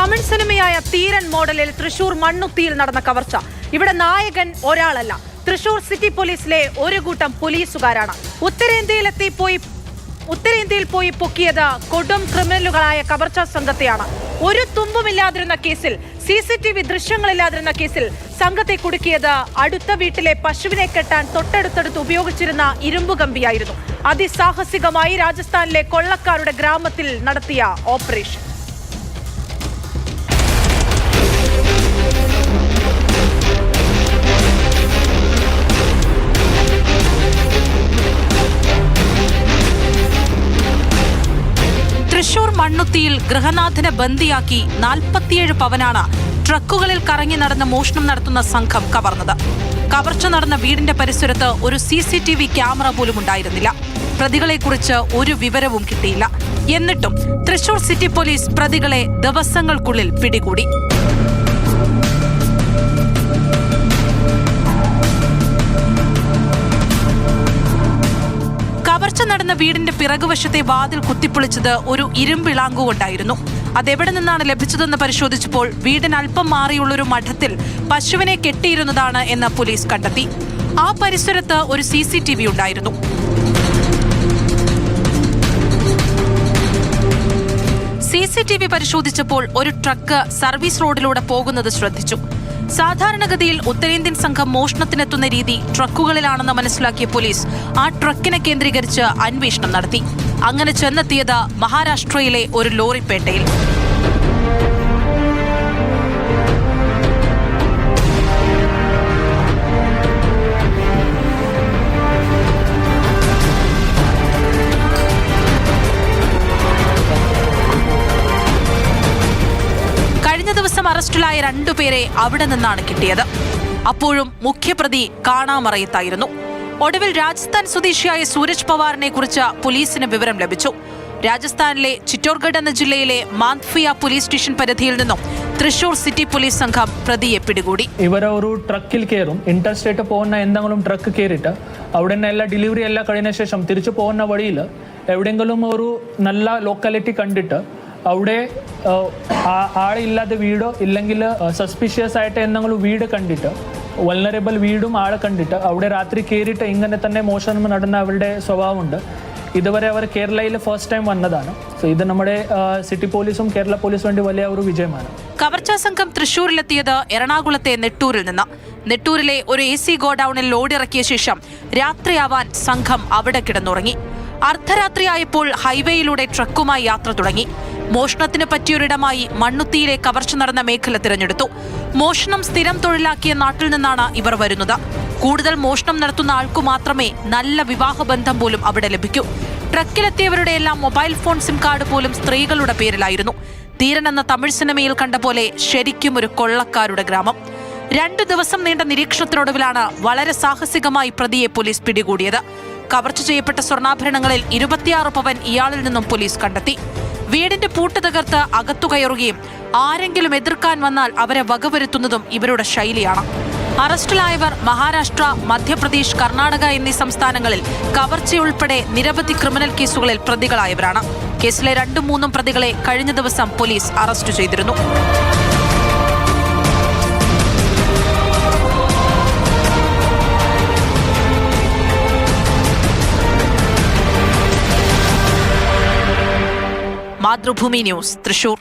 തമിഴ് സിനിമയായ തീരൻ മോഡലിൽ തൃശൂർ മണ്ണുത്തിയിൽ നടന്ന കവർച്ച. ഇവിടെ നായകൻ ഒരാളല്ല, തൃശൂർ സിറ്റി പോലീസിലെ ഒരു കൂട്ടം പോലീസുകാരാണ്. ഉത്തരേന്ത്യയിൽ പോയി പൊക്കിയത് കൊടും ക്രിമിനലുകളായ കവർച്ചാ സംഘത്തെയാണ്. ഒരു തുമ്പുമില്ലാതിരുന്ന കേസിൽ, CCTV ദൃശ്യങ്ങളില്ലാതിരുന്ന കേസിൽ സംഘത്തെ കുടുക്കിയത് അടുത്ത വീട്ടിലെ പശുവിനെ കെട്ടാൻ തൊട്ടടുത്തടുത്ത് ഉപയോഗിച്ചിരുന്ന ഇരുമ്പു കമ്പിയായിരുന്നു. അതിസാഹസികമായി രാജസ്ഥാനിലെ കൊള്ളക്കാരുടെ ഗ്രാമത്തിൽ നടത്തിയ ഓപ്പറേഷൻ. തൃശൂർ മണ്ണുത്തിയിൽ ഗൃഹനാഥനെ ബന്ദിയാക്കി 47 പവനാണ് ട്രക്കുകളിൽ കറങ്ങി നടന്ന് മോഷണം നടത്തുന്ന സംഘം കവർന്നത്. കവർച്ച നടന്ന വീടിന്റെ പരിസരത്ത് ഒരു CCTV ക്യാമറ പോലും ഉണ്ടായിരുന്നില്ല. പ്രതികളെക്കുറിച്ച് ഒരു വിവരവും കിട്ടിയില്ല. എന്നിട്ടും തൃശൂർ സിറ്റി പോലീസ് പ്രതികളെ ദിവസങ്ങൾക്കുള്ളിൽ പിടികൂടി. കവർച്ച നടന്ന വീടിന്റെ പിറകുവശത്തെ വാതിൽ കുത്തിപ്പൊളിച്ചത് ഒരു ഇരുമ്പിളാങ്കു കൊണ്ടായിരുന്നു. അതെവിടെ നിന്നാണ് ലഭിച്ചതെന്ന് പരിശോധിച്ചപ്പോൾ വീടിന് അല്പം മാറിയുള്ളൊരു മഠത്തിൽ പശുവിനെ കെട്ടിയിരുന്നതാണ് എന്ന് പോലീസ് കണ്ടെത്തി. ആ പരിസരത്ത് ഒരു CCTV ഉണ്ടായിരുന്നു. CCTV പരിശോധിച്ചപ്പോൾ ഒരു ട്രക്ക് സർവീസ് റോഡിലൂടെ പോകുന്നത് ശ്രദ്ധിച്ചു. സാധാരണഗതിയിൽ ഉത്തരേന്ത്യൻ സംഘം മോഷണത്തിനെത്തുന്ന രീതി ട്രക്കുകളിലാണെന്ന് മനസ്സിലാക്കിയ പോലീസ് ആ ട്രക്കിനെ കേന്ദ്രീകരിച്ച് അന്വേഷണം നടത്തി. അങ്ങനെ ചെന്നെത്തിയത് മഹാരാഷ്ട്രയിലെ ഒരു ലോറിപ്പേട്ടയിൽ. കഴിഞ്ഞ ദിവസം അറസ്റ്റിലായ 2 പേരെ അവിടെ നിന്നാണ് കിട്ടിയത്. അപ്പോഴും മുഖ്യപ്രതി കാണാമറയത്തായിരുന്നു. ഒടുവിൽ രാജസ്ഥാൻ സ്വദേശിയായ സൂരജ് പവാറിനെ കുറിച്ച് പോലീസിന് വിവരം ലഭിച്ചു. രാജസ്ഥാനിലെ ചിറ്റോർഗഡ് എന്ന ജില്ലയിലെ മാന്ത്ഫിയ പോലീസ് സ്റ്റേഷൻ പരിധിയിൽ നിന്നും തൃശൂർ സിറ്റി പോലീസ് സംഘം പ്രതിയെ പിടികൂടി. ഇവർ ഒരു ട്രക്കിൽ കയറും. ഇന്റർസ്റ്റേറ്റ് പോകുന്ന എന്തെങ്കിലും ട്രക്ക് കയറിയിട്ട് അവിടെ നിന്ന് എല്ലാ ഡെലിവറി എല്ലാം കഴിഞ്ഞ ശേഷം തിരിച്ചു പോകുന്ന വഴിയിൽ എവിടെയെങ്കിലും ഒരു നല്ല ലൊക്കാലിറ്റി കണ്ടിട്ട് അവിടെ ആളില്ലാത്ത വീടോ ഇല്ലെങ്കിൽ സസ്പീഷ്യസ് ആയിട്ട് എന്തെങ്കിലും വീട് കണ്ടിട്ട്, വൾനറബിൾ വീടും ആളെ കണ്ടിട്ട് അവിടെ രാത്രി കയറിയിട്ട് ഇങ്ങനെ തന്നെ മോഷണം നടന്ന അവരുടെ സ്വഭാവമുണ്ട്. ഇതുവരെ അവർ കേരളയിൽ ഫസ്റ്റ് ടൈം വന്നതാണ്. സോ ഇത് നമ്മുടെ സിറ്റി പോലീസും കേരള പോലീസും വേണ്ടി വലിയ ഒരു വിജയമാണ്. കവർച്ചാ സംഘം തൃശൂരിലെത്തിയത് എറണാകുളത്തെ നെട്ടൂരിൽ നിന്ന്. നെട്ടൂരിലെ ഒരു AC ഗോഡൌണിൽ ലോഡിറക്കിയ ശേഷം രാത്രിയാവാൻ സംഘം അവിടെ കിടന്നുറങ്ങി. അർദ്ധരാത്രിയായപ്പോൾ ഹൈവേയിലൂടെ ട്രക്കുമായി യാത്ര തുടങ്ങി. മോഷണത്തിന് പറ്റിയൊരിടമായി മണ്ണുത്തിയിലെ കവർച്ച നടന്ന മേഖല തിരഞ്ഞെടുത്തു. മോഷണം സ്ഥിരം തൊഴിലാക്കിയ നാട്ടിൽ നിന്നാണ് ഇവർ വരുന്നത്. കൂടുതൽ മോഷണം നടത്തുന്ന ആൾക്കു മാത്രമേ നല്ല വിവാഹബന്ധം പോലും അവിടെ ലഭിക്കൂ. ട്രക്കിലെത്തിയവരുടെ എല്ലാം മൊബൈൽ ഫോൺ സിം കാർഡ് പോലും സ്ത്രീകളുടെ പേരിലായിരുന്നു. തീരൻ എന്ന തമിഴ് സിനിമയിൽ കണ്ട പോലെ ശരിക്കും ഒരു കൊള്ളക്കാരുടെ ഗ്രാമം. 2 ദിവസം നീണ്ട നിരീക്ഷണത്തിനൊടുവിലാണ് വളരെ സാഹസികമായി പ്രതിയെ പോലീസ് പിടികൂടിയത്. കവർച്ച ചെയ്യപ്പെട്ട സ്വർണ്ണാഭരണങ്ങളിൽ 26 പവൻ ഇയാളിൽ നിന്നും പോലീസ് കണ്ടെത്തി. വീടിന്റെ പൂട്ട് തകർത്ത് അകത്തു കയറുകയും ആരെങ്കിലും എതിർക്കാൻ വന്നാൽ അവരെ വകവരുത്തുന്നതും ഇവരുടെ ശൈലിയാണ്. അറസ്റ്റിലായവർ മഹാരാഷ്ട്ര, മധ്യപ്രദേശ്, കർണാടക എന്നീ സംസ്ഥാനങ്ങളിൽ കവർച്ചയുൾപ്പെടെ നിരവധി ക്രിമിനൽ കേസുകളിൽ പ്രതികളായവരാണ്. കേസിലെ 2-3 പ്രതികളെ കഴിഞ്ഞ ദിവസം പോലീസ് അറസ്റ്റ് ചെയ്തിരുന്നു. മാതൃഭൂമി ന്യൂസ്, തൃശൂർ.